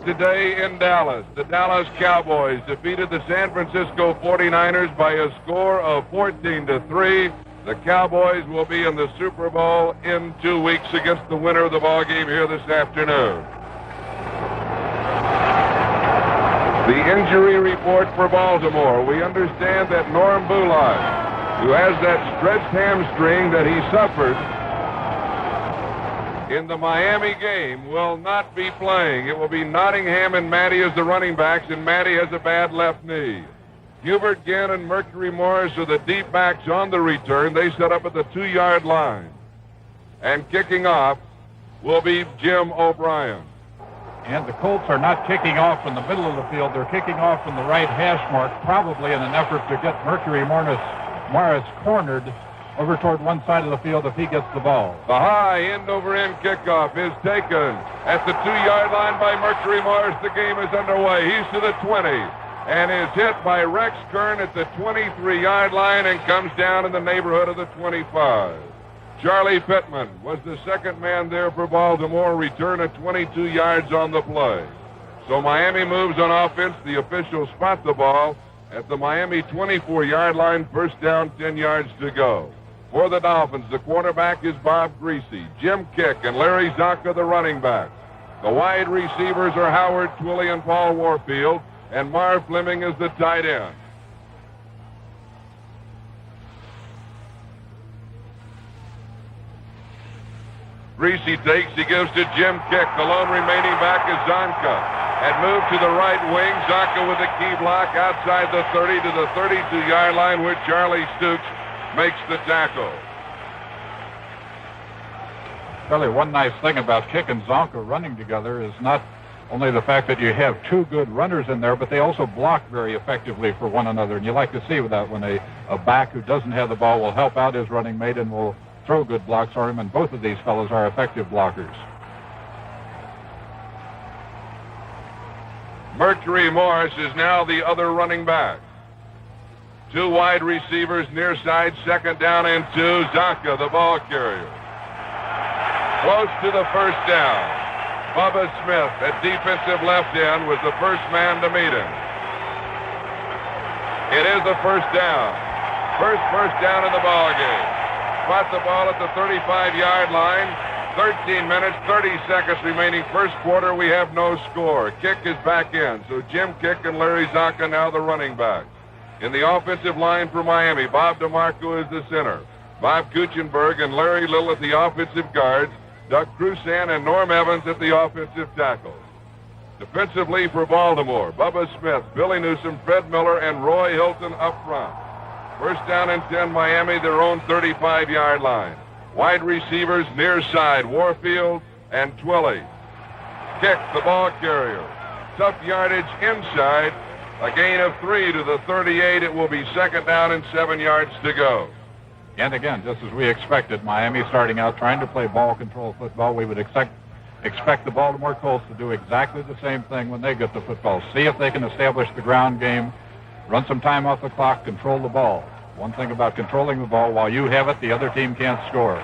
today in Dallas. The Dallas Cowboys defeated the San Francisco 49ers by a score of 14-3. The Cowboys will be in the Super Bowl in 2 weeks against the winner of the ball game here this afternoon. The injury report for Baltimore. We understand that Norm Bullock, who has that stretched hamstring that he suffered in the Miami game, will not be playing. It will be Nottingham and Matty as the running backs, and Matty has a bad left knee. Hubert Ginn and Mercury Morris are the deep backs on the return. They set up at the 2-yard line. And kicking off will be Jim O'Brien. And the Colts are not kicking off in the middle of the field. They're kicking off from the right hash mark, probably in an effort to get Mercury Morris cornered over toward one side of the field if he gets the ball. The high end-over-end kickoff is taken at the 2-yard line by Mercury Morris. The game is underway. He's to the 20 and is hit by Rex Kern at the 23-yard line and comes down in the neighborhood of the 25. Charlie Pittman was the second man there for Baltimore, return of 22 yards on the play. So Miami moves on offense. The officials spot the ball at the Miami 24-yard line, first down, 10 yards to go. For the Dolphins, the quarterback is Bob Greasy, Jim Kick, and Larry Zonka, the running back. The wide receivers are Howard Twilley and Paul Warfield, and Marv Fleming is the tight end. Greasy takes, he gives to Jim Kick. The lone remaining back is Zonka. And moved to the right wing. Zonka with a key block outside the 30 to the 32-yard line, where Charlie Stooks makes the tackle. Charlie, one nice thing about Kick and Zonka running together is not only the fact that you have two good runners in there, but they also block very effectively for one another. And you like to see that when a back who doesn't have the ball will help out his running mate and will throw good blocks for him, and both of these fellows are effective blockers. Mercury Morris is now the other running back. Two wide receivers near side, second down and 2. Zonka, the ball carrier. Close to the first down. Bubba Smith at defensive left end was the first man to meet him. It is the first down. First down in the ball game. Spot the ball at the 35-yard line. 13 minutes, 30 seconds remaining. First quarter, we have no score. Kick is back in. So Jim Kick and Larry Zonka now the running backs. In the offensive line for Miami, Bob DeMarco is the center. Bob Kuchenberg and Larry Little at the offensive guards. Doug Crusan and Norm Evans at the offensive tackles. Defensively for Baltimore, Bubba Smith, Billy Newsome, Fred Miller, and Roy Hilton up front. First down and 10, Miami, their own 35-yard line. Wide receivers near side, Warfield and Twilley. Kick, the ball carrier. Tough yardage inside. A gain of 3 to the 38. It will be second down and 7 yards to go. And again, just as we expected, Miami starting out trying to play ball control football. We would expect the Baltimore Colts to do exactly the same thing when they get the football. See if they can establish the ground game, run some time off the clock, control the ball. One thing about controlling the ball, while you have it, the other team can't score.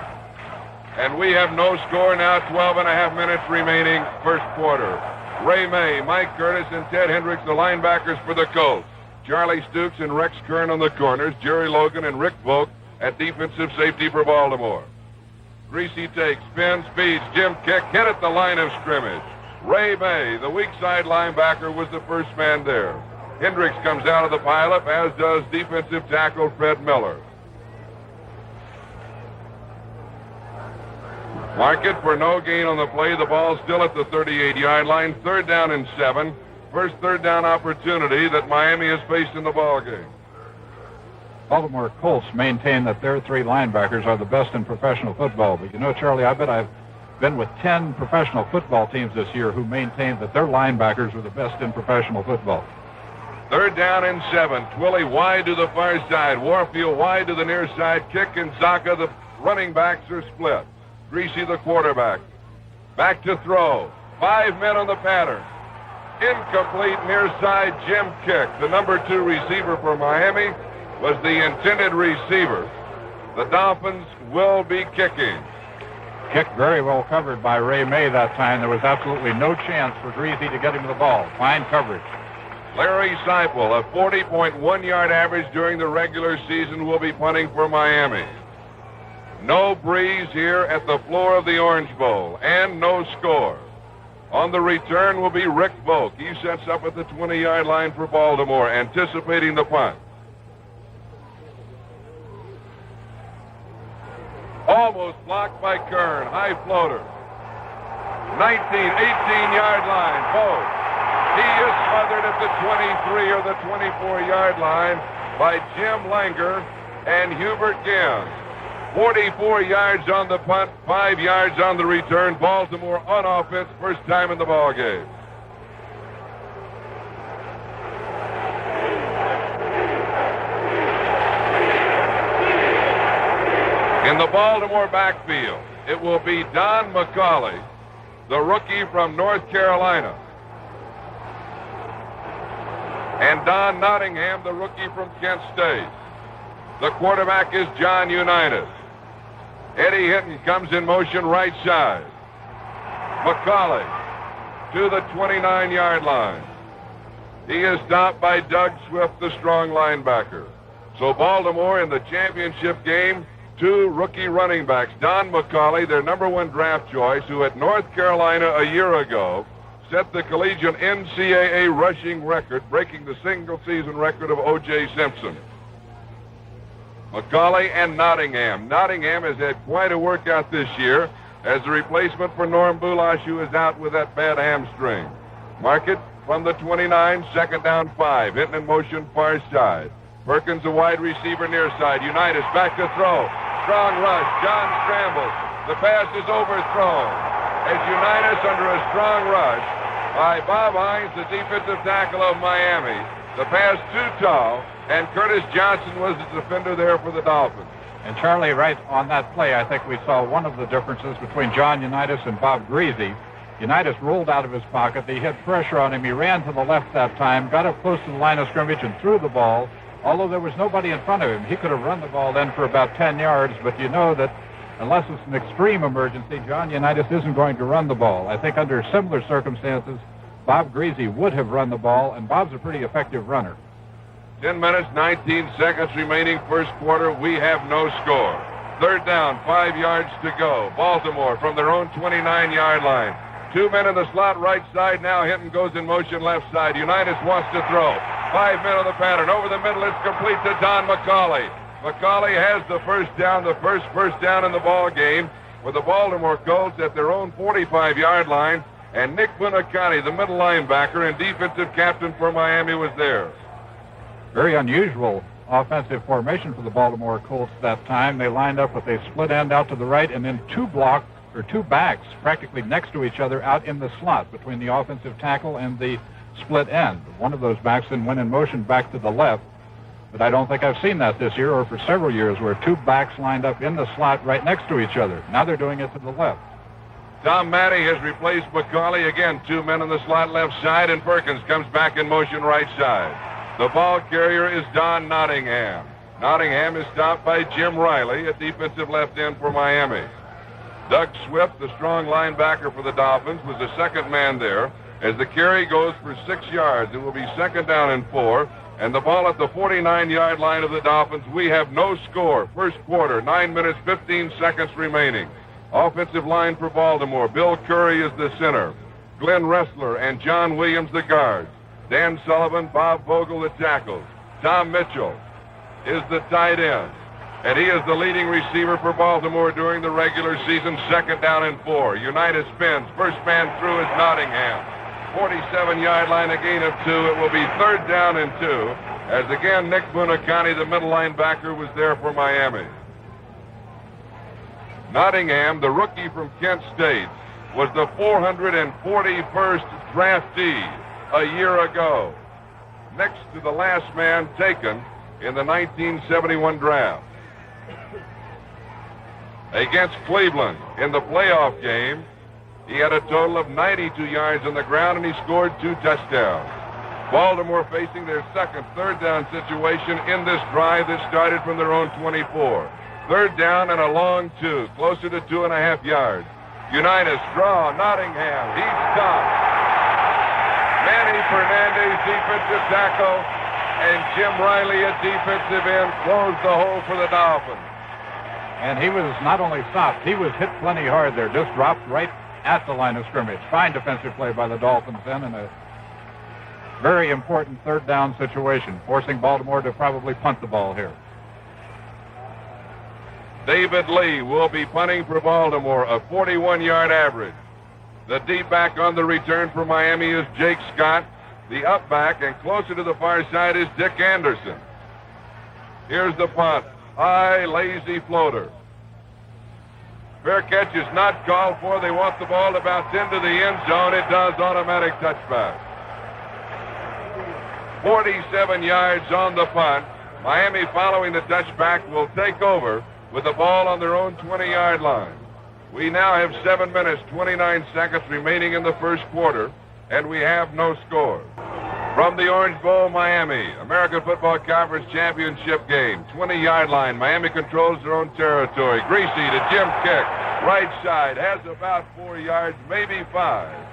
And we have no score now, 12 and a half minutes remaining, first quarter. Ray May, Mike Curtis, and Ted Hendricks, the linebackers for the Colts. Charlie Stooks and Rex Kern on the corners. Jerry Logan and Rick Volk at defensive safety for Baltimore. Greasy takes, spins, speeds. Jim Kick hit at the line of scrimmage. Ray May, the weak side linebacker, was the first man there. Hendricks comes out of the pileup, as does defensive tackle Fred Miller. Mark it for no gain on the play. The ball still at the 38-yard line. Third down and 7. First third down opportunity that Miami has faced in the ball game. Baltimore Colts maintain that their three linebackers are the best in professional football. But you know, Charlie, I bet I've been with 10 professional football teams this year who maintain that their linebackers are the best in professional football. Third down and 7. Twilley wide to the far side. Warfield wide to the near side. Kick and Zonka, the running backs, are split. Greasy, the quarterback. Back to throw. 5 men on the pattern. Incomplete near side. Jim Kick, the number 2 receiver for Miami, was the intended receiver. The Dolphins will be kicking. Kick very well covered by Ray May that time. There was absolutely no chance for Greasy to get him the ball. Fine coverage. Larry Seipel, a 40.1-yard average during the regular season, will be punting for Miami. No breeze here at the floor of the Orange Bowl, and no score. On the return will be Rick Volk. He sets up at the 20-yard line for Baltimore, anticipating the punt. Almost blocked by Kern. High floater. 18-yard line. Volk. He is smothered at the 23 or the 24-yard line by Jim Langer and Hubert Ginn. 44 yards on the punt, 5 yards on the return. Baltimore on offense, first time in the ball game. In the Baltimore backfield, it will be Don McCauley, the rookie from North Carolina, and Don Nottingham, the rookie from Kent State. The quarterback is John Unitas. Eddie Hinton comes in motion right side. McCauley to the 29-yard line. He is stopped by Doug Swift, the strong linebacker. So Baltimore in the championship game, 2 rookie running backs. Don McCauley, their number 1 draft choice, who at North Carolina a year ago set the collegiate NCAA rushing record, breaking the single-season record of O.J. Simpson. McCauley and Nottingham. Nottingham has had quite a workout this year as a replacement for Norm Bulash, who is out with that bad hamstring. Mark it from the 29, second down 5. Hinton in motion far side. Perkins, a wide receiver near side. Unitas back to throw. Strong rush. John scrambles. The pass is overthrown as Unitas under a strong rush by Bob Hines, the defensive tackle of Miami. The pass too tall, and Curtis Johnson was the defender there for the Dolphins. And Charlie, right on that play, I think we saw one of the differences between John Unitas and Bob Greasy. Unitas rolled out of his pocket. They had pressure on him. He ran to the left that time, got up close to the line of scrimmage and threw the ball. Although there was nobody in front of him, he could have run the ball then for about 10 yards, but you know that unless it's an extreme emergency, John Unitas isn't going to run the ball. I think under similar circumstances, Bob Greasy would have run the ball, and Bob's a pretty effective runner. 10 minutes, 19 seconds remaining, first quarter. We have no score. Third down, 5 yards to go. Baltimore from their own 29-yard line. 2 men in the slot right side now. Hinton goes in motion left side. Unitas wants to throw. 5 men on the pattern. Over the middle, it's complete to Don McCauley. McCauley has the first down, the first down in the ball game with the Baltimore Colts at their own 45-yard line. And Nick Buoniconti, the middle linebacker and defensive captain for Miami, was there. Very unusual offensive formation for the Baltimore Colts that time. They lined up with a split end out to the right and then 2 backs practically next to each other out in the slot between the offensive tackle and the split end. One of those backs then went in motion back to the left, but I don't think I've seen that this year or for several years where 2 backs lined up in the slot right next to each other. Now they're doing it to the left. Tom Matty has replaced McCauley. Again, 2 men on the slot left side, and Perkins comes back in motion right side. The ball carrier is Don Nottingham. Nottingham is stopped by Jim Riley, a defensive left end for Miami. Doug Swift, the strong linebacker for the Dolphins, was the second man there. As the carry goes for 6 yards, it will be second down and 4. And the ball at the 49-yard line of the Dolphins. We have no score. First quarter, 9 minutes, 15 seconds remaining. Offensive line for Baltimore. Bill Curry is the center. Glenn Ressler and John Williams the guards. Dan Sullivan, Bob Vogel the tackles. Tom Mitchell is the tight end. And he is the leading receiver for Baltimore during the regular season. Second down and 4. Unitas spins. First man through is Nottingham. 47-yard line, a gain of 2. It will be third down and 2. As again, Nick Buoniconti, the middle linebacker, was there for Miami. Nottingham, the rookie from Kent State, was the 441st draftee a year ago, next to the last man taken in the 1971 draft. Against Cleveland in the playoff game, he had a total of 92 yards on the ground, and he scored 2 touchdowns. Baltimore facing their second third down situation in this drive that started from their own 24. Third down and a long 2, closer to 2.5 yards. Unitas draw, Nottingham, he's stopped. Manny Fernandez, defensive tackle, and Jim Riley at defensive end closed the hole for the Dolphins. And he was not only stopped, he was hit plenty hard there, just dropped right at the line of scrimmage. Fine defensive play by the Dolphins then in a very important third down situation, forcing Baltimore to probably punt the ball here. David Lee will be punting for Baltimore, a 41-yard average. The deep back on the return for Miami is Jake Scott. The up back and closer to the far side is Dick Anderson. Here's the punt. High, lazy floater. Fair catch is not called for. They want the ball to bounce into the end zone. It does. Automatic touchback. 47 yards on the punt. Miami, following the touchback, will take over with the ball on their own 20-yard line. We now have 7 minutes, 29 seconds remaining in the first quarter, and we have no score. From the Orange Bowl, Miami, American Football Conference Championship game, 20-yard line. Miami controls their own territory. Greasy to Jim Kick. Right side, has about 4 yards, maybe 5.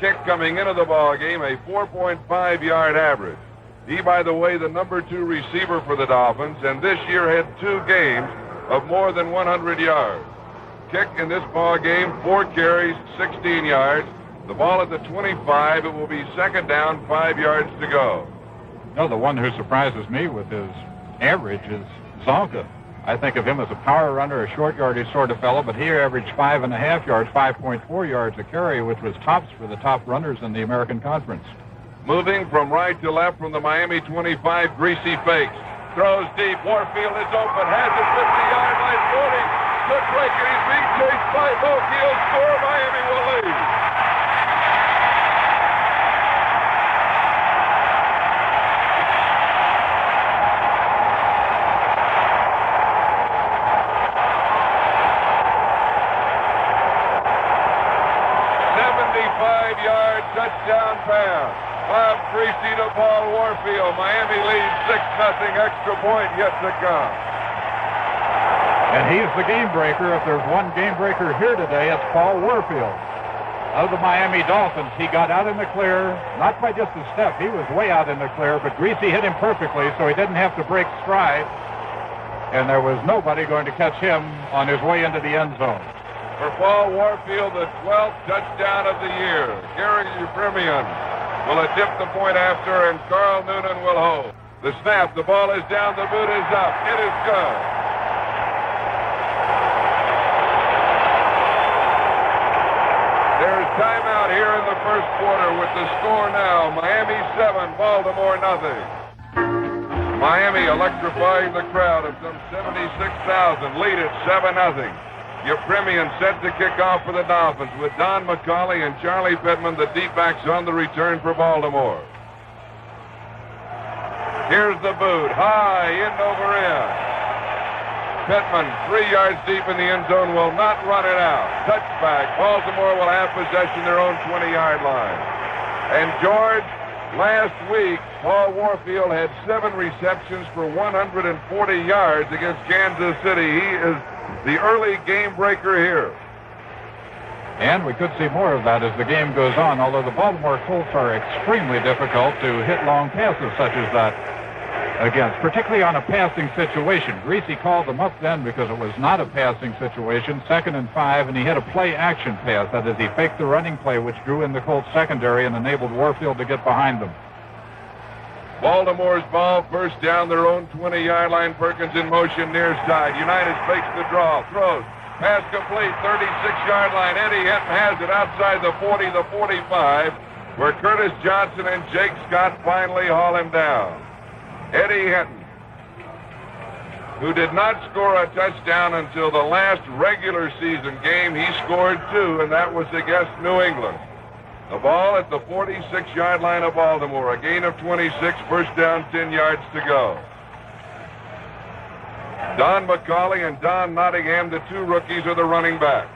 Kick coming into the ball game, a 4.5-yard average. He, by the way, the number 2 receiver for the Dolphins, and this year had 2 games of more than 100 yards. Kick in this ball game, 4 carries, 16 yards. The ball at the 25. It will be second down, 5 yards to go. No, the one who surprises me with his average is Zonka. I think of him as a power runner, a short yardage sort of fellow, but he averaged 5.5 yards, 5.4 yards a carry, which was tops for the top runners in the American Conference. Moving from right to left from the Miami 25, Greasy fakes. Throws deep. Warfield is open. Has it 50-yard line. 40. Good breaker. He's being chased by Moke. He'll score. Miami will lead. Touchdown pass. Bob Greasy to Paul Warfield. Miami leads 6-0. Extra point yet to come. And he's the game breaker. If there's one game breaker here today, it's Paul Warfield. Of the Miami Dolphins, he got out in the clear, not by just a step. He was way out in the clear, but Greasy hit him perfectly, so he didn't have to break stride. And there was nobody going to catch him on his way into the end zone. For Paul Warfield, the 12th touchdown of the year. Gary Premian will attempt the point after, and Carl Noonan will hold. The snap, the ball is down, the boot is up. It is good. There's timeout here in the first quarter with the score now. Miami 7, Baltimore nothing. Miami electrifying the crowd of some 76,000. Lead it 7-0. Yepremian set to kick off for the Dolphins with Don McCauley and Charlie Pittman, the deep backs on the return for Baltimore. Here's the boot, high, end over end. Pittman, 3 yards deep in the end zone, will not run it out. Touchback, Baltimore will have possession their own 20-yard line. And George, last week, Paul Warfield had 7 receptions for 140 yards against Kansas City. He is the early game breaker here. And we could see more of that as the game goes on, although the Baltimore Colts are extremely difficult to hit long passes such as that against, particularly on a passing situation. Greasy called them up then because it was not a passing situation, 2nd and 5, and he hit a play-action pass. That is, he faked the running play, which drew in the Colts secondary and enabled Warfield to get behind them. Baltimore's ball, first down their own 20-yard line. Perkins in motion near side. United fakes the draw, throws. Pass complete, 36-yard line. Eddie Hinton has it outside the 40, the 45, where Curtis Johnson and Jake Scott finally haul him down. Eddie Hinton, who did not score a touchdown until the last regular season game, he scored 2, and that was against New England. The ball at the 46-yard line of Baltimore. A gain of 26, first down, 10 yards to go. Don McCauley and Don Nottingham, the 2 rookies, are the running backs.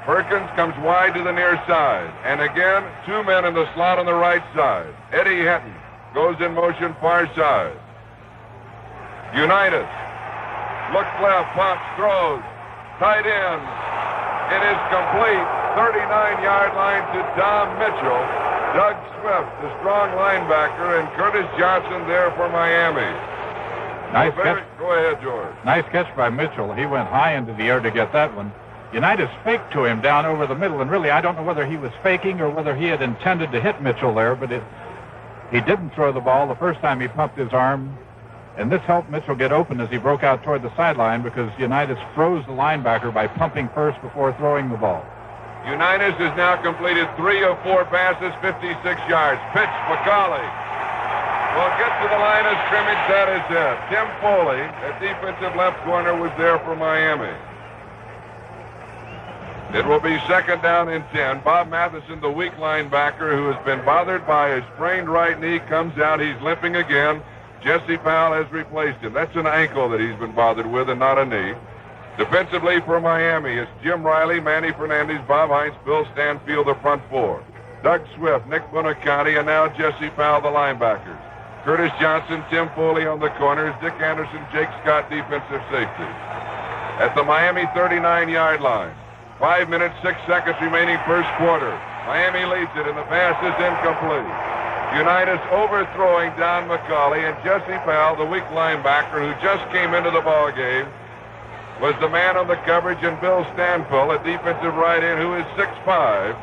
Perkins comes wide to the near side. And again, 2 men in the slot on the right side. Eddie Hinton goes in motion far side. Unitas Looks left, pops, throws. Tight end. It is complete. 39-yard line to Dom Mitchell. Doug Swift, the strong linebacker, and Curtis Johnson there for Miami. Nice catch. Go ahead, George. Nice catch by Mitchell. He went high into the air to get that one. Unitas faked to him down over the middle, and really I don't know whether he was faking or whether he had intended to hit Mitchell there, but he didn't throw the ball the first time he pumped his arm, and this helped Mitchell get open as he broke out toward the sideline because Unitas froze the linebacker by pumping first before throwing the ball. Unitas has now completed 3 of 4 passes, 56 yards. Pitch, McCauley. Will get to the line of scrimmage. That is it. Tim Foley, at defensive left corner, was there for Miami. It will be second down and 10. Bob Matheson, the weak linebacker who has been bothered by a sprained right knee, comes out. He's limping again. Jesse Powell has replaced him. That's an ankle that he's been bothered with and not a knee. Defensively for Miami, it's Jim Riley, Manny Fernandez, Bob Heinz, Bill Stanfield, the front four. Doug Swift, Nick Buoniconti, and now Jesse Powell, the linebackers. Curtis Johnson, Tim Foley on the corners, Dick Anderson, Jake Scott, defensive safety. At the Miami 39-yard line. 5 minutes, 6 seconds remaining first quarter. Miami leads it, and the pass is incomplete. Unitas overthrowing Don McCauley, and Jesse Powell, the weak linebacker who just came into the ball game, was the man on the coverage, and Bill Stanfield, a defensive right end who is 6'5",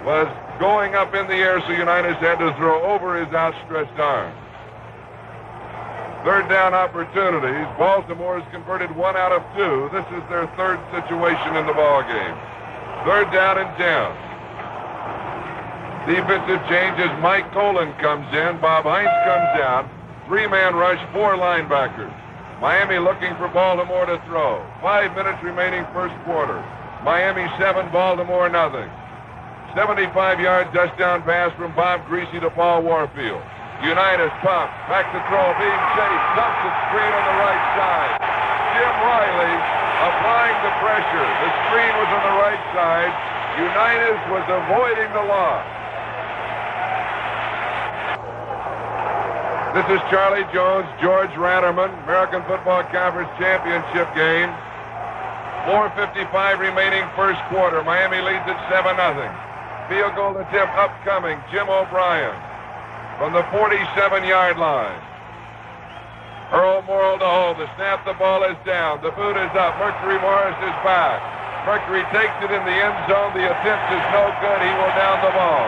was going up in the air, so Unitas had to throw over his outstretched arm. Third down opportunities. Baltimore has converted 1 out of 2. This is their third situation in the ball game. Third down and 10. Defensive changes. Mike Colon comes in. Bob Heinz comes out. 3-man rush, 4 linebackers. Miami looking for Baltimore to throw. 5 minutes remaining first quarter. Miami 7, Baltimore nothing. 75-yard touchdown pass from Bob Greasy to Paul Warfield. Unitas pump, back to throw, being chased, dumps the screen on the right side. Jim Riley applying the pressure. The screen was on the right side. Unitas was avoiding the loss. This is Charlie Jones, George Ratterman, American Football Conference Championship game. 4:55 remaining first quarter. Miami leads at 7-0. Field goal attempt upcoming. Jim O'Brien from the 47-yard line. Earl Morrill to hold. The snap, the ball is down. The boot is up. Mercury Morris is back. Mercury takes it in the end zone. The attempt is no good. He will down the ball.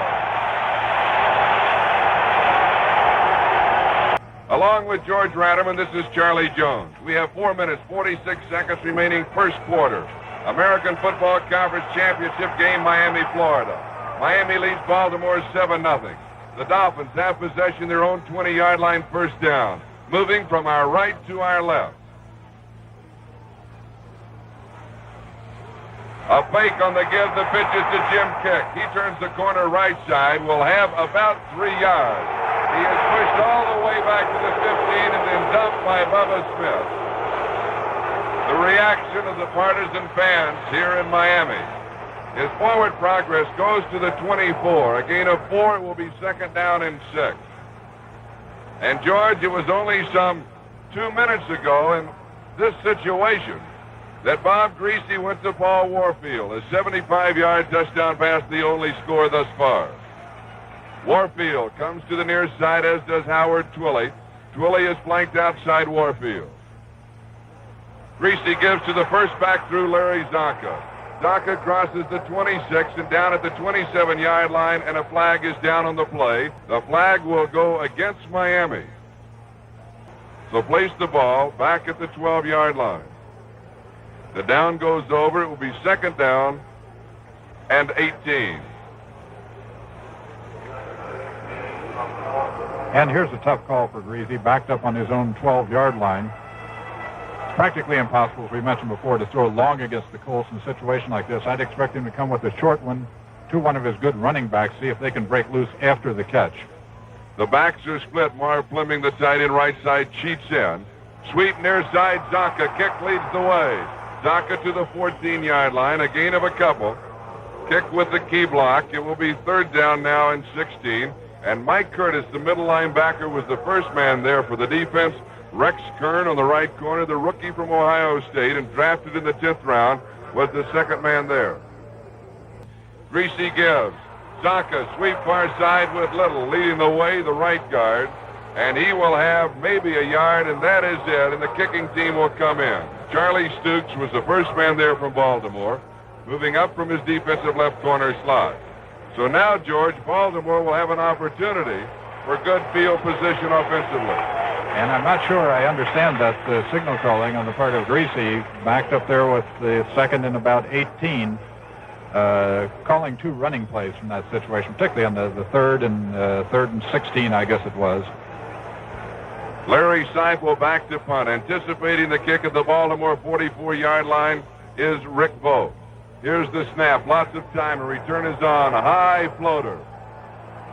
Along with George Ratterman, this is Charlie Jones. We have 4 minutes, 46 seconds remaining first quarter. American Football Conference Championship game, Miami, Florida. Miami leads Baltimore 7-0. The Dolphins have possession their own 20-yard line, first down. Moving from our right to our left. A fake on the give. The pitch is to Jim Kick. He turns the corner right side. Will have about 3 yards. He is pushed all the way back to the 15 and then dumped by Bubba Smith. The reaction of the partisan fans here in Miami. His forward progress goes to the 24. A gain of 4. It will be second down and 6. And George, it was only some 2 minutes ago in this situation that Bob Greasy went to Paul Warfield. A 75-yard touchdown pass, the only score thus far. Warfield comes to the near side, as does Howard Twilley. Twilley is flanked outside Warfield. Greasy gives to the first back through Larry Zonka. Zonka crosses the 26 and down at the 27-yard line, and a flag is down on the play. The flag will go against Miami. So place the ball back at the 12-yard line. The down goes over. It will be second down and 18. And here's a tough call for Greasy, backed up on his own 12-yard line. It's practically impossible, as we mentioned before, to throw long against the Colts in a situation like this. I'd expect him to come with a short one to one of his good running backs, see if they can break loose after the catch. The backs are split. Marv Fleming, the tight end, right side, cheats in. Sweep near side, Zonka. Kick leads the way. Zonka to the 14-yard line, a gain of a couple. Kick with the key block. It will be third down now and 16. And Mike Curtis, the middle linebacker, was the first man there for the defense. Rex Kern on the right corner, the rookie from Ohio State and drafted in the 10th round, was the second man there. Greasy gives. Zonka sweep far side with Little leading the way, the right guard. And he will have maybe a yard, and that is it, and the kicking team will come in. Charlie Stukes was the first man there from Baltimore, moving up from his defensive left corner slot. So now, George, Baltimore will have an opportunity for good field position offensively. And I'm not sure I understand that signal calling on the part of Greasy, backed up there with the second and about 18, calling two running plays from that situation, particularly on the third and 16, I guess it was. Larry Seifel back to punt. Anticipating the kick at the Baltimore 44-yard line is Rick Vogt. Here's the snap. Lots of time. The return is on. A high floater.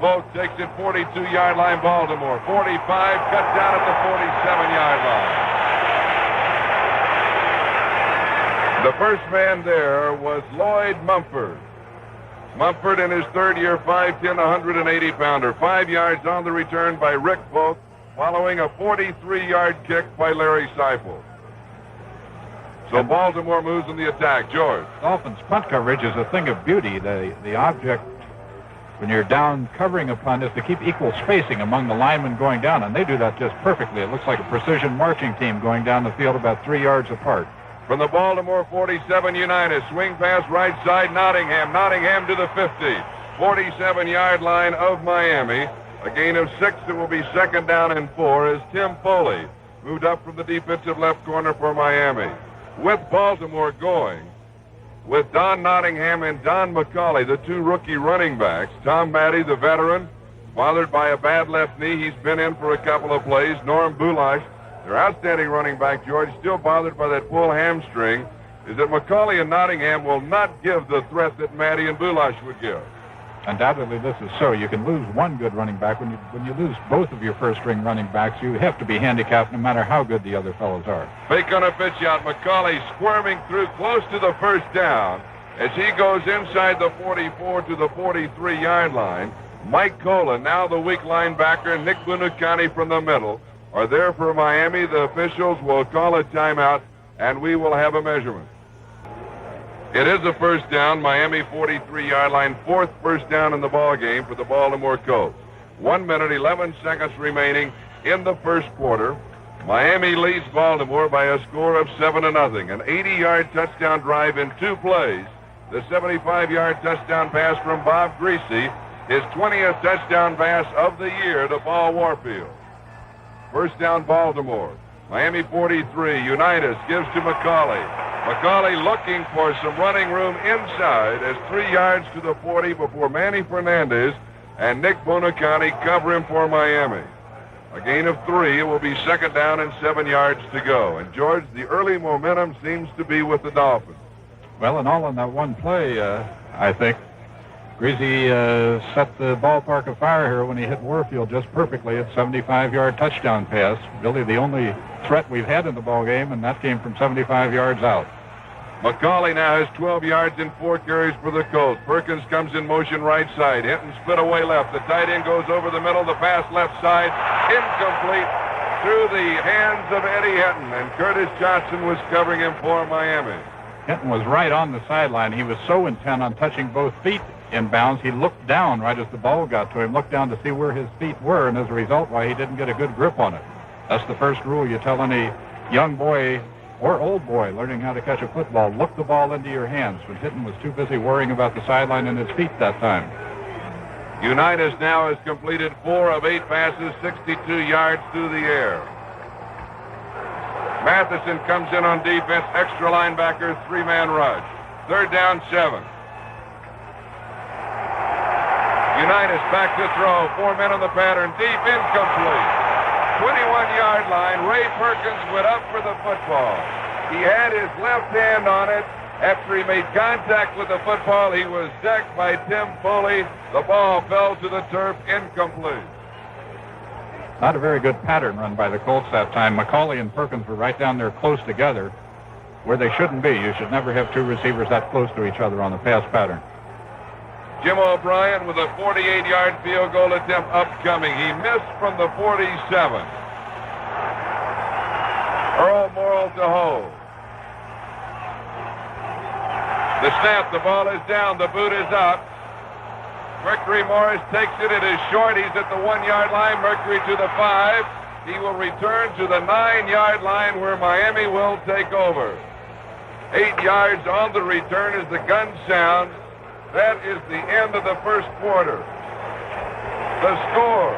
Vogt takes it 42-yard line, Baltimore. 45, cut down at the 47-yard line. The first man there was Lloyd Mumford. Mumford in his third year, 5'10", 180-pounder. 5 yards on the return by Rick Vogt, following a 43-yard kick by Larry Seifel. So Baltimore moves in the attack. George. Dolphins punt coverage is a thing of beauty. The object when you're down covering a punt is to keep equal spacing among the linemen going down, and they do that just perfectly. It looks like a precision marching team going down the field about 3 yards apart. From the Baltimore 47, Unitas. Swing pass right side, Nottingham. Nottingham to the 50. 47-yard line of Miami. A gain of 6. It will be second down and 4 as Tim Foley moved up from the defensive left corner for Miami. With Baltimore going, with Don Nottingham and Don McCauley, the two rookie running backs. Tom Matty, the veteran, bothered by a bad left knee. He's been in for a couple of plays. Norm Bulash, their outstanding running back, George, still bothered by that pull hamstring. Is that McCauley and Nottingham will not give the threat that Matty and Bulash would give. Undoubtedly, this is so. You can lose one good running back. When you lose both of your first-string running backs, you have to be handicapped no matter how good the other fellows are. Fake on a pitch out. McCauley squirming through close to the first down as he goes inside the 44 to the 43-yard line. Mike Colon, now the weak linebacker, Nick Bunicani from the middle, are there for Miami. The officials will call a timeout, and we will have a measurement. It is a first down, Miami 43-yard line, fourth first down in the ball game for the Baltimore Colts. 1 minute, 11 seconds remaining in the first quarter. Miami leads Baltimore by a score of 7-0. An 80-yard touchdown drive in 2 plays. The 75-yard touchdown pass from Bob Greasy, his 20th touchdown pass of the year to Paul Warfield. First down, Baltimore. Miami 43, Unitas gives to McCauley. McCauley looking for some running room inside as 3 yards to the 40 before Manny Fernandez and Nick Bunicani cover him for Miami. A gain of 3. It will be second down and 7 yards to go. And, George, the early momentum seems to be with the Dolphins. Well, and all on that one play, I think. Greasy set the ballpark afire here when he hit Warfield just perfectly at 75-yard touchdown pass. Really the only threat we've had in the ball game, and that came from 75 yards out. McCauley now has 12 yards and 4 carries for the Colts. Perkins comes in motion right side. Hinton split away left. The tight end goes over the middle. The pass left side. Incomplete through the hands of Eddie Hinton. And Curtis Johnson was covering him for Miami. Hinton was right on the sideline. He was so intent on touching both feet in bounds, he looked down right as the ball got to him, looked down to see where his feet were, and as a result, why he didn't get a good grip on it. That's the first rule you tell any young boy or old boy learning how to catch a football. Look the ball into your hands. But Hinton was too busy worrying about the sideline and his feet that time. Unitas now has completed 4 of 8 passes, 62 yards through the air. Matheson comes in on defense, extra linebacker, 3-man rush. Third down, 7. Unitas back to throw. 4 men on the pattern. Deep, incomplete. 21-yard line. Ray Perkins went up for the football. He had his left hand on it. After he made contact with the football, he was decked by Tim Foley. The ball fell to the turf, incomplete. Not a very good pattern run by the Colts that time. McCauley and Perkins were right down there close together where they shouldn't be. You should never have 2 receivers that close to each other on the pass pattern. Jim O'Brien with a 48-yard field goal attempt upcoming. He missed from the 47. Earl Morrill to hold. The snap, the ball is down, the boot is up. Mercury Morris takes it. It is short. He's at the 1-yard line. Mercury to the 5. He will return to the 9-yard line where Miami will take over. 8 yards on the return as the gun sounds. That is the end of the first quarter. The score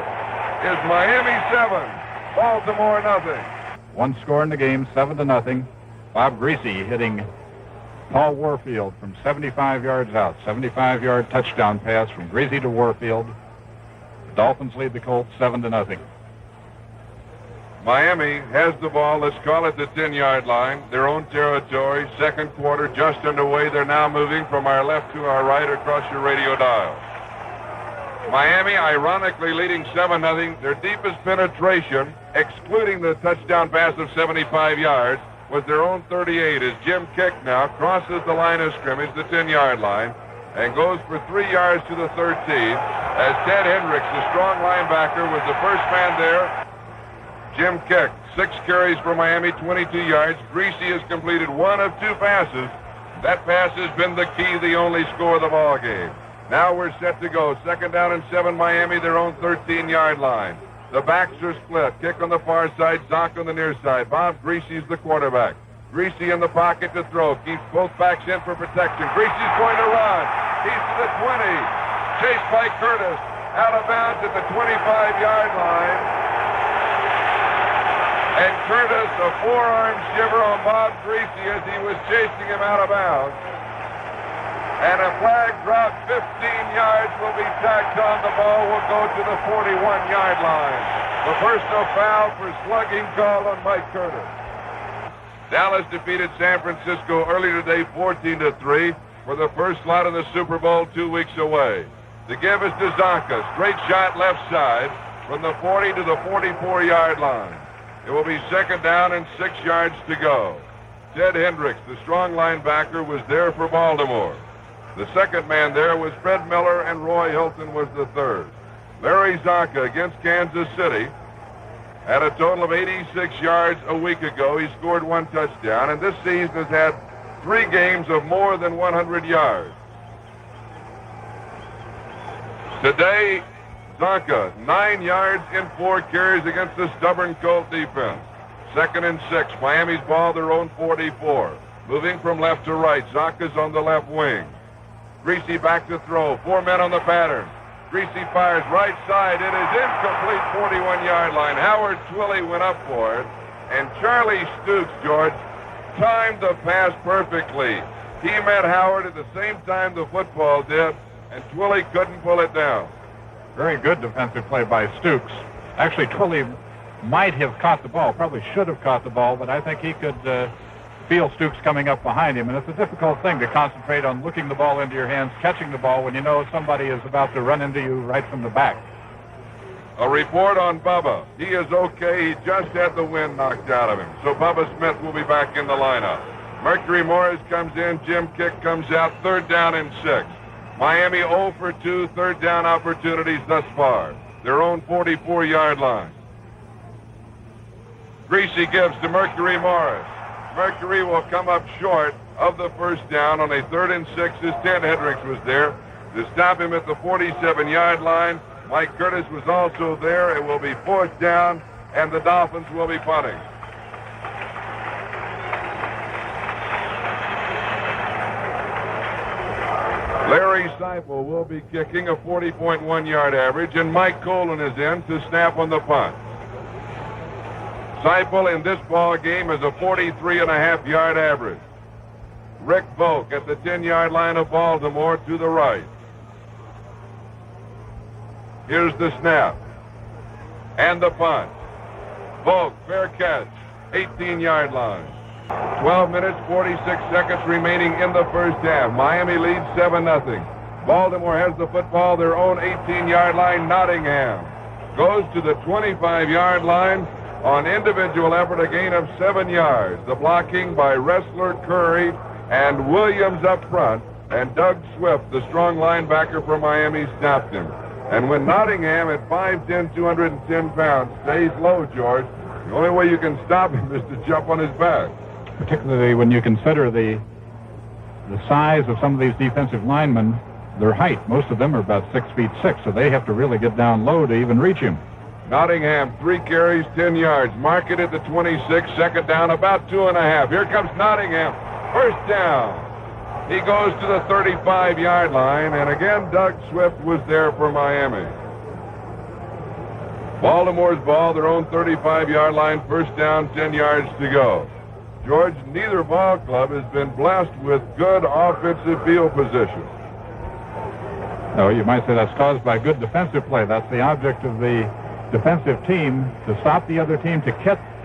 is Miami 7, Baltimore nothing. One score in the game, 7-0. Bob Greasy hitting Paul Warfield from 75 yards out. 75-yard touchdown pass from Greasy to Warfield. The Dolphins lead the Colts 7-0. Miami has the ball. Let's call it the 10-yard line. Their own territory. Second quarter just underway. They're now moving from our left to our right across your radio dial. Miami, ironically, leading 7-0. Their deepest penetration, excluding the touchdown pass of 75 yards, was their own 38 as Jim Kick now crosses the line of scrimmage, the 10-yard line, and goes for 3 yards to the 13 as Ted Hendricks, the strong linebacker, was the first man there. Jim Kick, 6 carries for Miami, 22 yards. Greasy has completed 1 of 2 passes. That pass has been the key, the only score of the ball game. Now we're set to go. 2nd down and 7, Miami, their own 13-yard line. The backs are split. Kick on the far side, Zock on the near side. Bob Greasy's the quarterback. Greasy in the pocket to throw. Keeps both backs in for protection. Greasy's going to run. He's to the 20. Chased by Curtis. Out of bounds at the 25-yard line. And Curtis, a forearm shiver on Bob Greasy as he was chasing him out of bounds. And a flag drop 15 yards will be tacked on. The ball will go to the 41-yard line. The personal foul for slugging call on Mike Curtis. Dallas defeated San Francisco earlier today 14-3 for the first slot of the Super Bowl 2 weeks away. The give is to Zonka. Straight shot left side from the 40 to the 44-yard line. It will be 2nd down and 6 yards to go. Ted Hendricks, the strong linebacker, was there for Baltimore. The second man there was Fred Miller, and Roy Hilton was the third. Larry Zonka against Kansas City had a total of 86 yards a week ago. He scored 1 touchdown, and this season has had 3 games of more than 100 yards. Today, Zonka, 9 yards in 4 carries against the stubborn Colt defense. 2nd and 6, Miami's ball, their own 44. Moving from left to right, Zonka's on the left wing. Greasy back to throw. 4 men on the pattern. Greasy fires right side. It is incomplete, 41-yard line. Howard Twilley went up for it. And Charlie Stukes, George, timed the pass perfectly. He met Howard at the same time the football did, and Twilley couldn't pull it down. Very good defensive play by Stukes. Actually, Twilley might have caught the ball, probably should have caught the ball, but I think he could feel Stukes coming up behind him. And it's a difficult thing to concentrate on looking the ball into your hands, catching the ball when you know somebody is about to run into you right from the back. A report on Bubba. He is okay. He just had the wind knocked out of him. So Bubba Smith will be back in the lineup. Mercury Morris comes in. Jim Kick comes out. 3rd down and 6. Miami 0 for 2 third down opportunities thus far. Their own 44-yard line. Greasy gives to Mercury Morris. Mercury will come up short of the first down on a 3rd and 6 as Ted Hendricks was there to stop him at the 47-yard line. Mike Curtis was also there. It will be 4th down, and the Dolphins will be punting. Larry Seifel will be kicking a 40.1-yard average, and Mike Colon is in to snap on the punt. Seifel in this ball game is a 43.5-yard average. Rick Volk at the 10-yard line of Baltimore to the right. Here's the snap. And the punt. Volk, fair catch, 18-yard line. 12 minutes, 46 seconds remaining in the first half. Miami leads 7-0. Baltimore has the football, their own 18-yard line. Nottingham goes to the 25-yard line on individual effort, a gain of 7 yards. The blocking by Wrestler, Curry, and Williams up front and Doug Swift, the strong linebacker for Miami, stopped him. And when Nottingham, at 5'10", 210 pounds, stays low, George, the only way you can stop him is to jump on his back. Particularly when you consider the size of some of these defensive linemen, their height. Most of them are about 6'6", so they have to really get down low to even reach him. Nottingham, 3 carries, 10 yards. Mark it at the 26, second down, about 2.5. Here comes Nottingham, first down. He goes to the 35-yard line, and again, Doug Swift was there for Miami. Baltimore's ball, their own 35-yard line, first down, 10 yards to go. George, neither ball club has been blessed with good offensive field position. No, you might say that's caused by good defensive play. That's the object of the defensive team, to stop the other team, to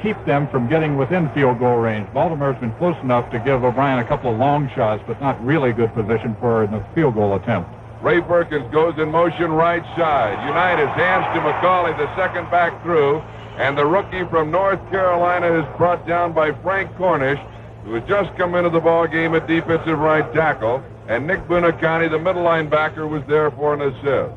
keep them from getting within field goal range. Baltimore's been close enough to give O'Brien a couple of long shots, but not really good position for a field goal attempt. Ray Perkins goes in motion right side. Unitas hands to McCauley, the second back through, and the rookie from North Carolina is brought down by Frank Cornish, who had just come into the ball game at defensive right tackle, and Nick Buonacani, the middle linebacker, was there for an assist.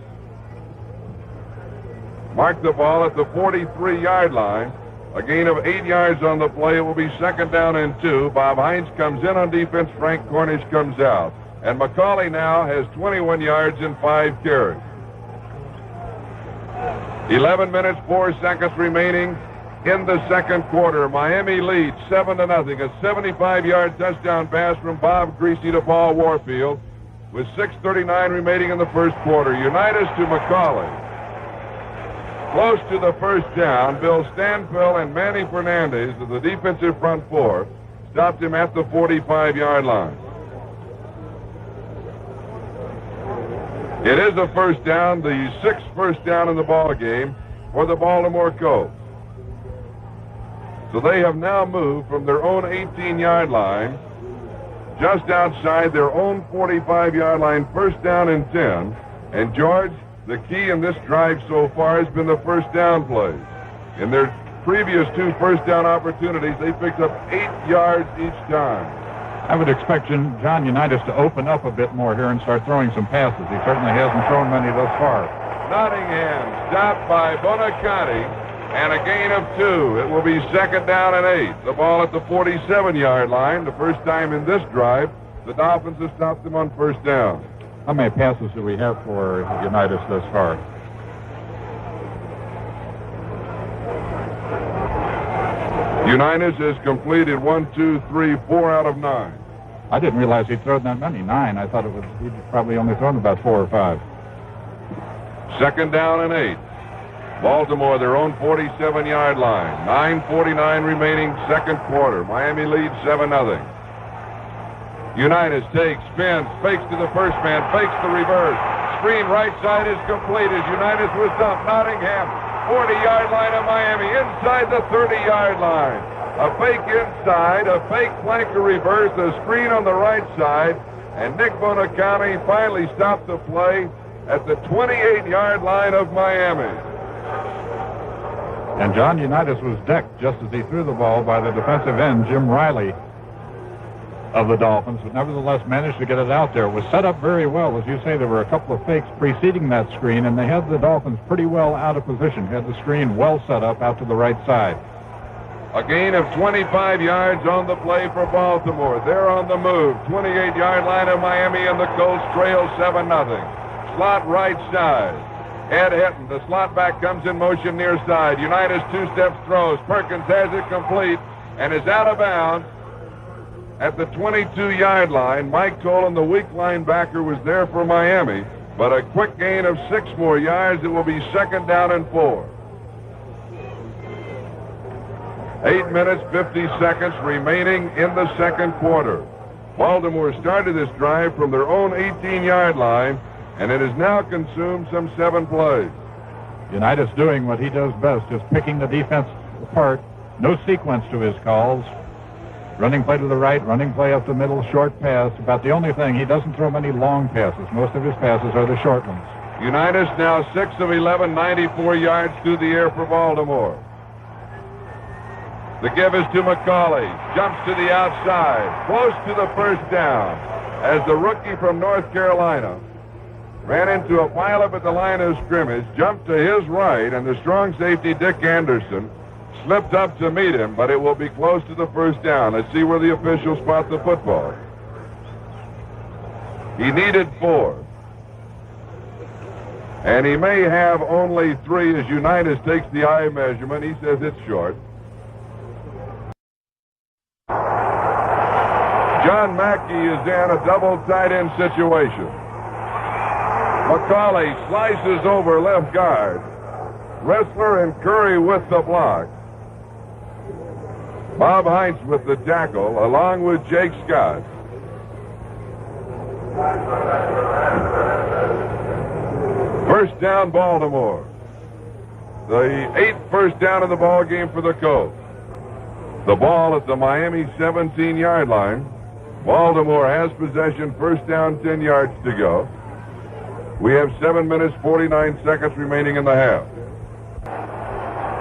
Mark the ball at the 43-yard line. A gain of 8 yards on the play. It will be second down and 2. Bob Hines comes in on defense. Frank Cornish comes out. And McCauley now has 21 yards and 5 carries. 11 minutes, 4 seconds remaining in the second quarter. Miami leads 7-0. A 75-yard touchdown pass from Bob Greasy to Paul Warfield with 6:39 remaining in the first quarter. Unitas to McCauley. Close to the first down, Bill Stanfill and Manny Fernandez of the defensive front four stopped him at the 45-yard line. It is a first down, the 6th first down in the ball game for the Baltimore Colts. So they have now moved from their own 18-yard line just outside their own 45-yard line, first down and 10. And George, the key in this drive so far has been the first down plays. In their previous 2 first down opportunities, they picked up 8 yards each time. I would expect John Unitas to open up a bit more here and start throwing some passes. He certainly hasn't thrown many thus far. Nottingham stopped by Buonacani, and a gain of 2. It will be second down and 8. The ball at the 47-yard line. The first time in this drive, the Dolphins have stopped them on first down. How many passes do we have for Unitas thus far? Unitas has completed 1, 2, 3, 4 out of 9. I didn't realize he'd thrown that many. 9. I thought he'd probably only thrown about 4 or 5. Second down and 8. Baltimore, their own 47-yard line. 9:49 remaining, second quarter. Miami leads 7-0. Unitas takes, spins, fakes to the first man, fakes the reverse. Screen right side is complete as Unitas was dumped. Nottingham, 40-yard line of Miami, inside the 30-yard line. A fake inside, a fake flanker reverse, a screen on the right side, and Nick Buonacani finally stopped the play at the 28-yard line of Miami. And John Unitas was decked just as he threw the ball by the defensive end, Jim Riley, of the Dolphins, but nevertheless managed to get it out there. It was set up very well. As you say, there were a couple of fakes preceding that screen, and they had the Dolphins pretty well out of position. Had the screen well set up out to the right side. A gain of 25 yards on the play for Baltimore. They're on the move. 28-yard line of Miami, and the Colts trail 7-0. Slot right side. Ed Hitton, the slot back, comes in motion near side. Unitas 2 steps throws. Perkins has it complete and is out of bounds at the 22-yard line. Mike Tolan, the weak linebacker, was there for Miami, but a quick gain of 6 more yards. It will be second down and 4. 8 minutes, 50 seconds remaining in the second quarter. Baltimore started this drive from their own 18-yard line, and it has now consumed some 7 plays. Unitas doing what he does best, just picking the defense apart. No sequence to his calls. Running play to the right, running play up the middle, short pass. About the only thing, he doesn't throw many long passes. Most of his passes are the short ones. Unitas now 6 of 11, 94 yards through the air for Baltimore. The give is to McCauley. Jumps to the outside. Close to the first down. as the rookie from North Carolina ran into a pileup at the line of scrimmage, jumped to his right, and the strong safety, Dick Anderson, slipped up to meet him, but it will be close to the first down. Let's see where the officials spot the football. He needed 4. And he may have only 3 as Unitas takes the eye measurement. He says it's short. John Mackey is in a double tight end situation. McCauley slices over left guard. Ressler and Curry with the block. Bob Heinz with the tackle, along with Jake Scott. First down, Baltimore. The 8th first down of the ball game for the Colts. The ball at the Miami 17-yard line. Baltimore has possession, first down, 10 yards to go. We have 7 minutes, 49 seconds remaining in the half.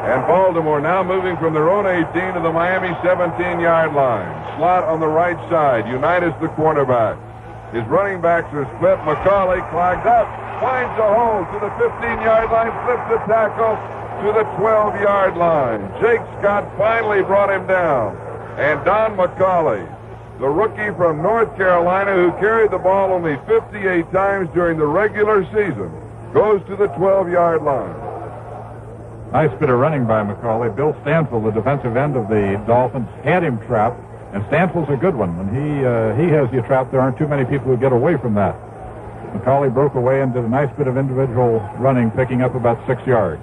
And Baltimore now moving from their own 18 to the Miami 17-yard line. Slot on the right side. Unitas the quarterback. His running backs are split. McCauley clogged up. Finds a hole to the 15-yard line. Flips the tackle to the 12-yard line. Jake Scott finally brought him down. And Don McCauley, the rookie from North Carolina who carried the ball only 58 times during the regular season, goes to the 12-yard line. Nice bit of running by McCauley. Bill Stanfield, the defensive end of the Dolphins, had him trapped, and Stanfield's a good one. When he has you trapped, there aren't too many people who get away from that. McCauley broke away and did a nice bit of individual running, picking up about 6 yards.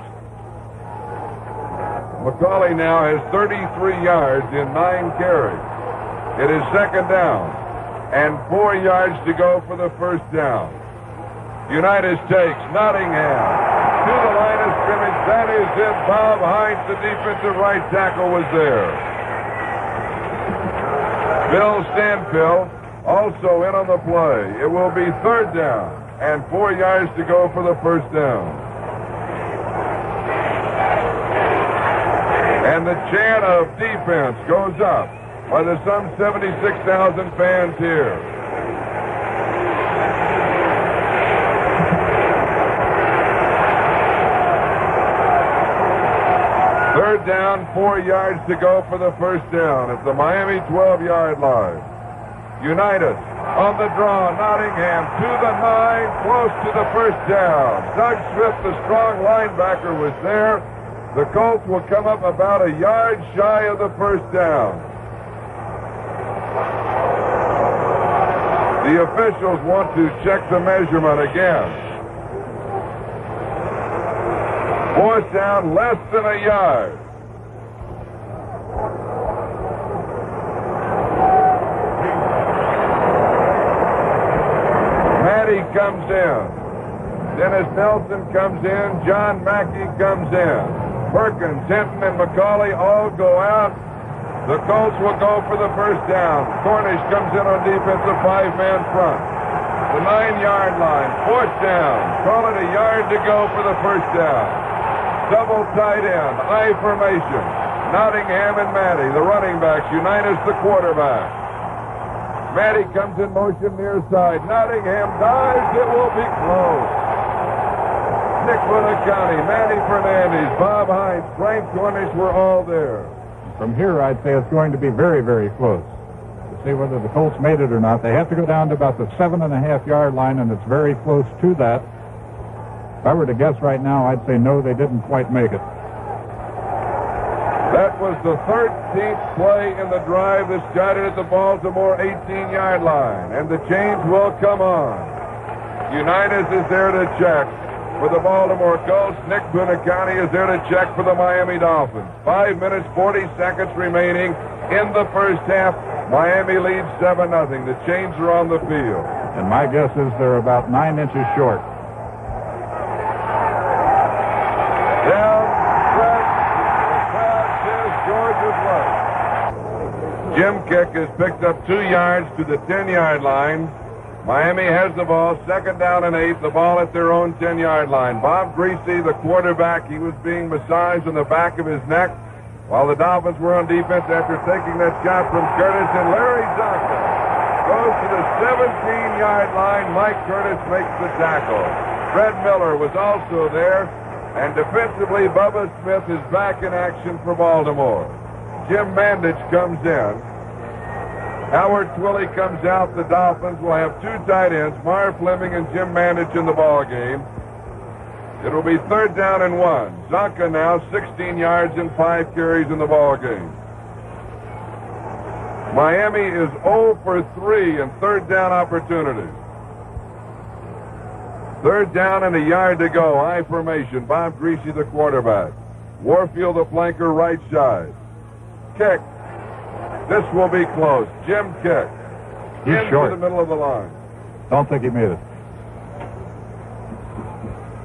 McCauley now has 33 yards in 9 carries. It is second down, and 4 yards to go for the first down. Unitas takes Nottingham to the line of scrimmage. That is it. Bob Heinz, the defensive right tackle, was there. Bill Stanfield also in on the play. It will be third down and 4 yards to go for the first down. And the chant of defense goes up by the some 76,000 fans here. Third down, 4 yards to go for the first down at the Miami 12-yard line. Unitas on the draw. Nottingham to the 9, close to the first down. Doug Smith, the strong linebacker, was there. The Colts will come up about a yard shy of the first down. The officials want to check the measurement again. Fourth down, less than a yard. Matty comes in. Dennis Nelson comes in. John Mackey comes in. Perkins, Hinton, and McCauley all go out. The Colts will go for the first down. Cornish comes in on defensive 5-man front. The 9-yard line, fourth down. Call it a yard to go for the first down. Double tight end, I formation. Nottingham and Matty, the running backs. Unitas, the quarterback. Matty comes in motion near side. Nottingham dives. It will be close. Nick Bunicani, Manny Fernandez, Bob Heinz, Frank Cornish were all there. From here, I'd say it's going to be very, very close. To see whether the Colts made it or not, they have to go down to about the 7.5-yard line, and it's very close to that. If I were to guess right now, I'd say no, they didn't quite make it. That was the 13th play in the drive that started at the Baltimore 18-yard line, and the change will come on. Unitas is there to check for the Baltimore Colts. Nick Bunicani is there to check for the Miami Dolphins. 5 minutes, 40 seconds remaining in the first half. Miami leads 7-0. The chains are on the field. And my guess is they're about 9 inches short. Down, stretch, the crowd says Georgia's right. Jim Kick has picked up 2 yards to the 10-yard line. Miami has the ball, second down and 8, the ball at their own 10-yard line. Bob Greasy, the quarterback, he was being massaged in the back of his neck while the Dolphins were on defense after taking that shot from Curtis, and Larry Zonka Goes to the 17-yard line. Mike Curtis makes the tackle. Fred Miller was also there. And defensively, Bubba Smith is back in action for Baltimore. Jim Mandich comes in. Howard Twilley comes out. The Dolphins will have two tight ends, Marv Fleming and Jim Mandich, in the ball game. It'll be 3rd down and 1. Zonka now 16 yards and 5 carries in the ball game. Miami is 0 for 3 in 3rd down opportunities. 3rd down and a yard to go. I formation. Bob Greasy, the quarterback. Warfield, the flanker, right side. Kick. This will be close. Jim kick. He's into short. The middle of the line. Don't think he made it.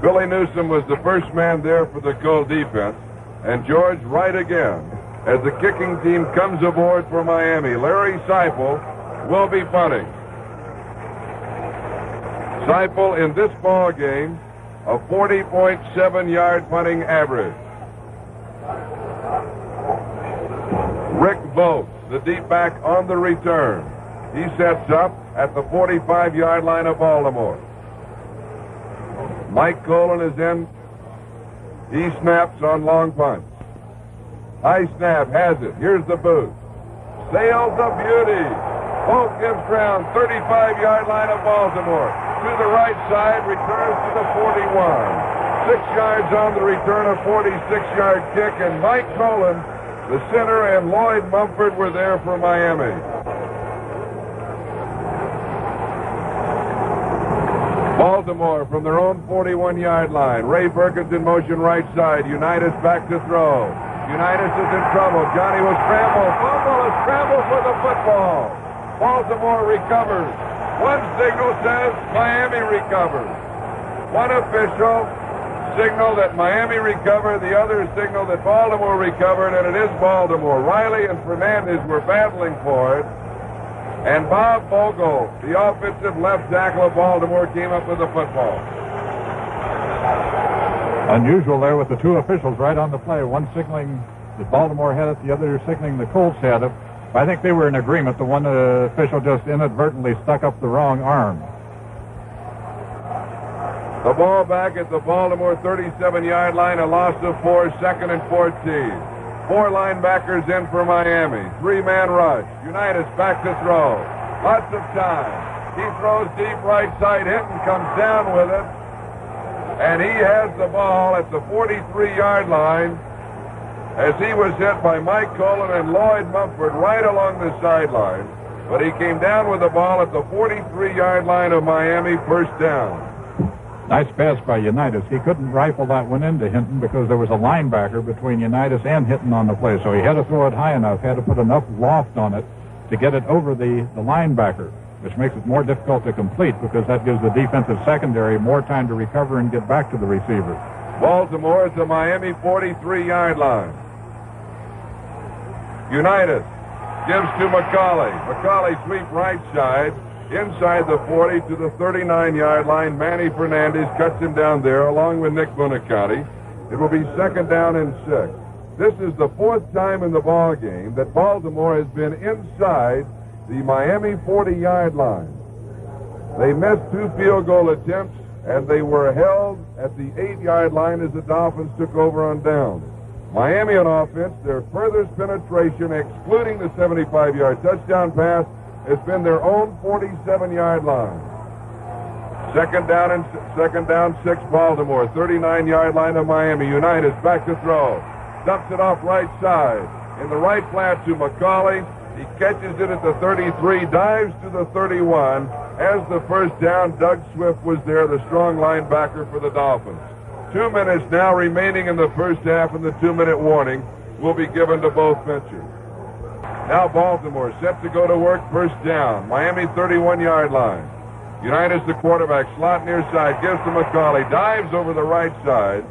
Billy Newsom was the first man there for the Colt defense. And George Wright again as the kicking team comes aboard for Miami. Larry Seipel will be punting. Seipel in this ball game, a 40.7-yard punting average. Rick Vogt, the deep back, on the return. He sets up at the 45-yard line of Baltimore. Mike Colon is in. He snaps on long punts. High snap, has it. Here's the boot. Sails a beauty. Vogt gives ground, 35-yard line of Baltimore. To the right side, returns to the 41. 6 yards on the return, a 46-yard kick, and Mike Colon, the center, and Lloyd Mumford were there for Miami. Baltimore from their own 41-yard line. Ray Perkins in motion right side. Unitas back to throw. Unitas is in trouble. Johnny will scramble. Fumble, a scramble for the football. Baltimore recovers. One signal says Miami recovers. One official signal that Miami recovered, the other signal that Baltimore recovered, and it is Baltimore. Riley and Fernandez were battling for it, and Bob Vogel, the offensive left tackle of Baltimore, came up with the football. Unusual there with the two officials right on the play, one signaling that Baltimore had it, the other signaling the Colts had it. I think they were in agreement. The one official just inadvertently stuck up the wrong arm. The ball back at the Baltimore 37-yard line, a loss of 4, 2nd and 14. 4 linebackers in for Miami. 3-man rush. Unitas back to throw. Lots of time. He throws deep right side. Hinton comes down with it. And he has the ball at the 43-yard line as he was hit by Mike Colon and Lloyd Mumford right along the sideline. But he came down with the ball at the 43-yard line of Miami, 1st down. Nice pass by Unitas. He couldn't rifle that one into Hinton because there was a linebacker between Unitas and Hinton on the play. So he had to throw it high enough, had to put enough loft on it to get it over the linebacker, which makes it more difficult to complete because that gives the defensive secondary more time to recover and get back to the receiver. Baltimore at the Miami 43-yard line. Unitas gives to McCauley. McCauley sweep right side. Inside the 40 to the 39-yard line. Manny Fernandez cuts him down there along with Nick Buoniconti. It will be 2nd down and 6. This is the 4th time in the ball game that Baltimore has been inside the Miami 40-yard line. They missed 2 field goal attempts, and they were held at the 8-yard line as the Dolphins took over on downs. Miami on offense, their furthest penetration, excluding the 75-yard touchdown pass, has been their own 47-yard line. 2nd down, 6, Baltimore. 39-yard line of Miami. Unitas back to throw. Dumps it off right side. In the right flat to McCauley. He catches it at the 33, dives to the 31. As the 1st down, Doug Swift was there, the strong linebacker for the Dolphins. 2 minutes now remaining in the 1st half, and the 2-minute warning will be given to both benches. Now Baltimore set to go to work, 1st down. Miami 31-yard line. Unitas, the quarterback, slot near side, gives to McCauley, dives over the right side.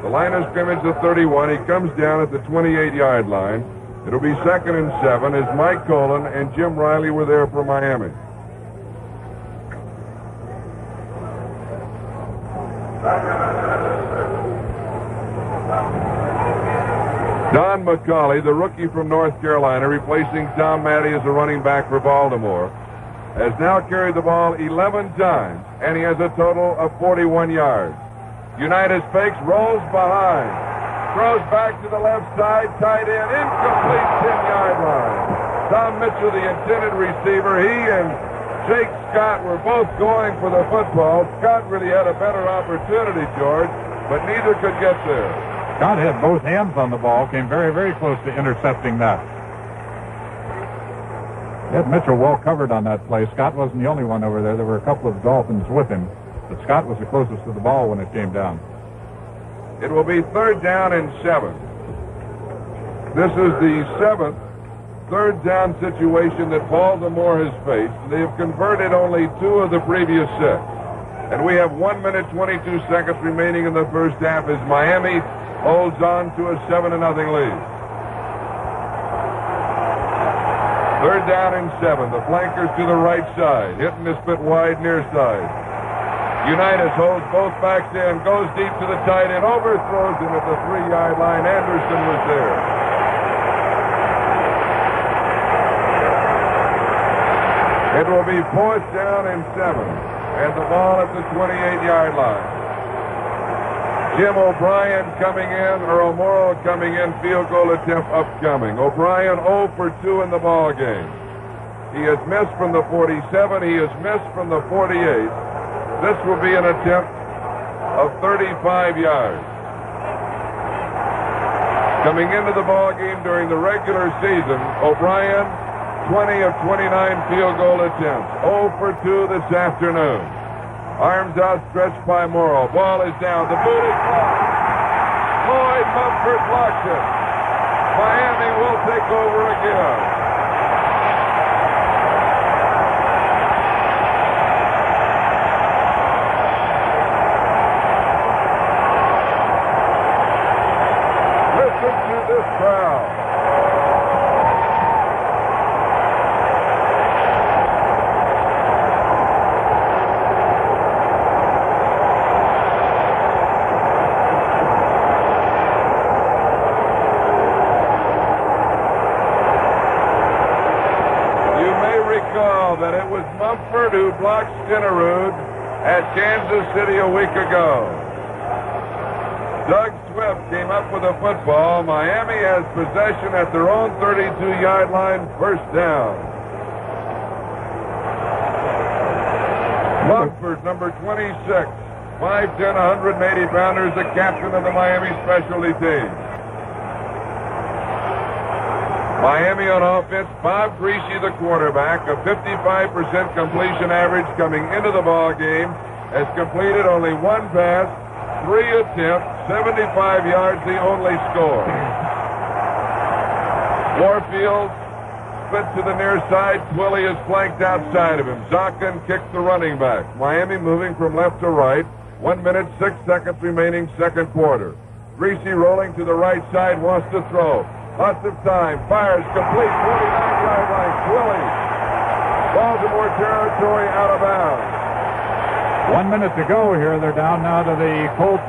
The line of scrimmage at 31. He comes down at the 28-yard line. It'll be 2nd and 7 as Mike Colon and Jim Riley were there for Miami. Don McCauley, the rookie from North Carolina, replacing Tom Matty as a running back for Baltimore. has now carried the ball 11 times, and he has a total of 41 yards. Unitas fakes, rolls behind, throws back to the left side, tight end, incomplete 10-yard line. Tom Mitchell, the intended receiver, he and Jake Scott were both going for the football. Scott really had a better opportunity, George, but neither could get there. Scott had both hands on the ball, came very, very close to intercepting that. Had Mitchell well covered on that play. Scott wasn't the only one over there. There were a couple of Dolphins with him, but Scott was the closest to the ball when it came down. It will be 3rd down and 7. This is the 7th third down situation that Baltimore has faced. They have converted only 2 of the previous 6. And we have 1 minute, 22 seconds remaining in the first half as Miami holds on to a 7-0 lead. 3rd down and 7. The flankers to the right side. Hitting this bit wide near side. Unitas holds both backs in. Goes deep to the tight end. Overthrows him at the 3-yard line. Anderson was there. It will be 4th down and 7. And the ball at the 28-yard line. Jim O'Brien coming in, or O'Morrow coming in, field goal attempt upcoming. O'Brien 0 for 2 in the ball game. He has missed from the 47. He has missed from the 48. This will be an attempt of 35 yards. Coming into the ball game during the regular season, O'Brien 20 of 29 field goal attempts. 0 for 2 this afternoon. Arms outstretched by Morrow. Ball is down. The boot is blocked. Lloyd Mumford blocks it. Miami will take over again. Listen to this crowd. That it was Mumford who blocked Stinnerud at Kansas City a week ago. Doug Swift came up with a football. Miami has possession at their own 32-yard line, 1st down. Mumford, number 26, 5'10", 180-pounder, the captain of the Miami specialty team. Miami on offense, Bob Greasy, the quarterback, a 55% completion average coming into the ball game, has completed only 1 pass, 3 attempts, 75 yards, the only score. Warfield split to the near side. Twilley is flanked outside of him. Zokin kicks the running back. Miami moving from left to right. 1 minute, 6 seconds remaining, 2nd quarter. Greasy rolling to the right side, wants to throw. Lots of time. Fires complete. 49-yard line. Twilley. Baltimore territory out of bounds. 1 minute to go here. They're down now to the Colts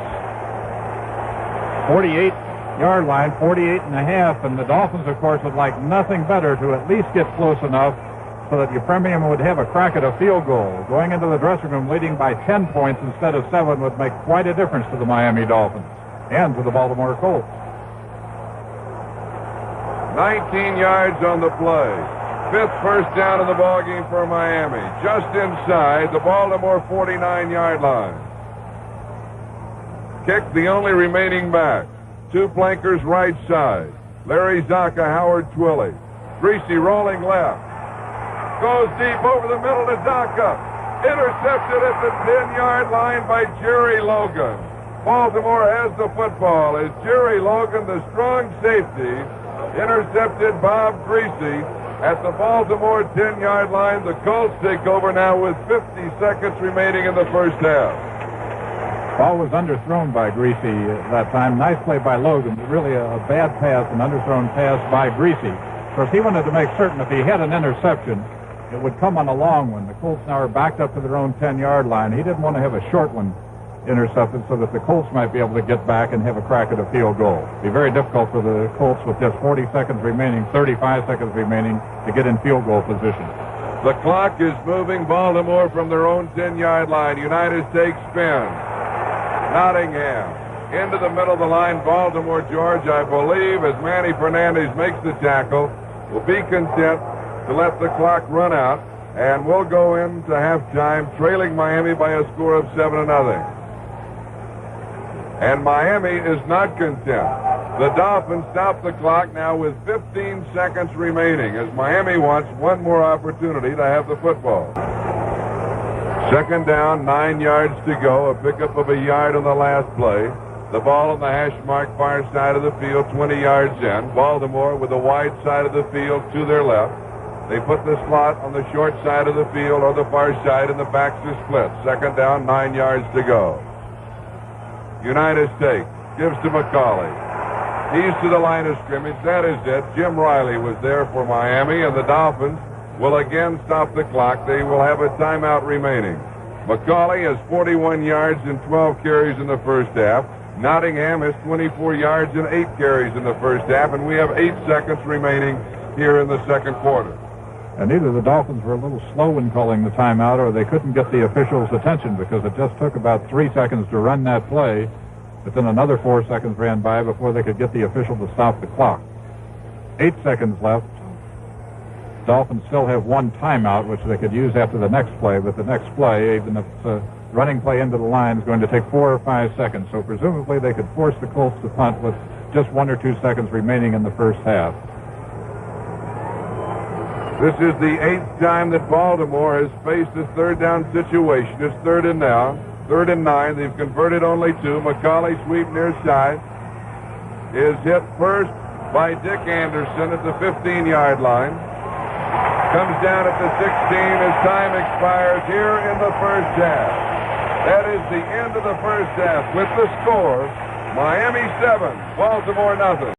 48-yard line, 48 and a half. And the Dolphins, of course, would like nothing better to at least get close enough so that Ephraim would have a crack at a field goal. Going into the dressing room leading by 10 points instead of 7 would make quite a difference to the Miami Dolphins and to the Baltimore Colts. 19 yards on the play. 5th 1st down in the ballgame for Miami. Just inside the Baltimore 49-yard line. Kick the only remaining back. 2 flankers right side. Larry Zaka, Howard Twilley. Greasy rolling left. Goes deep over the middle to Zaka. Intercepted at the 10-yard line by Jerry Logan. Baltimore has the football as Jerry Logan, the strong safety, intercepted Bob Greasy at the Baltimore 10-yard line. The Colts take over now with 50 seconds remaining in the first half. Ball was underthrown by Greasy that time. Nice play by Logan, but really a bad pass, an underthrown pass by Greasy. Of course, he wanted to make certain if he had an interception, it would come on a long one. The Colts now are backed up to their own 10-yard line. He didn't want to have a short one intercepted so that the Colts might be able to get back and have a crack at a field goal. It'd be very difficult for the Colts with just 40 seconds remaining, 35 seconds remaining to get in field goal position. The clock is moving. Baltimore from their own 10-yard line. United States spin. Nottingham into the middle of the line. Baltimore, George, I believe, as Manny Fernandez makes the tackle, will be content to let the clock run out, and we'll go into halftime trailing Miami by a score of 7-0. And Miami is not content. The Dolphins stop the clock now with 15 seconds remaining as Miami wants one more opportunity to have the football. Second down, 9 yards to go, a pickup of a yard on the last play. The ball on the hash mark far side of the field, 20 yards in. Baltimore with the wide side of the field to their left. They put the slot on the short side of the field or the far side, and the backs are split. Second down, 9 yards to go. United States gives to McCauley. He's to the line of scrimmage. That is it. Jim Riley was there for Miami, and the Dolphins will again stop the clock. They will have a timeout remaining. McCauley has 41 yards and 12 carries in the first half. Nottingham has 24 yards and 8 carries in the first half, and we have 8 seconds remaining here in the second quarter. And either the Dolphins were a little slow in calling the timeout, or they couldn't get the officials' attention because it just took about 3 seconds to run that play, but then another 4 seconds ran by before they could get the official to stop the clock. 8 seconds left. Dolphins still have one timeout, which they could use after the next play, but the next play, even if it's a running play into the line, is going to take 4 or 5 seconds. So presumably they could force the Colts to punt with just 1 or 2 seconds remaining in the first half. This is the 8th time that Baltimore has faced a third down situation. It's 3rd and now. 3rd and 9. They've converted only 2. McCauley sweep near side is hit first by Dick Anderson at the 15-yard line. Comes down at the 16 as time expires here in the first half. That is the end of the first half with the score, Miami 7, Baltimore nothing.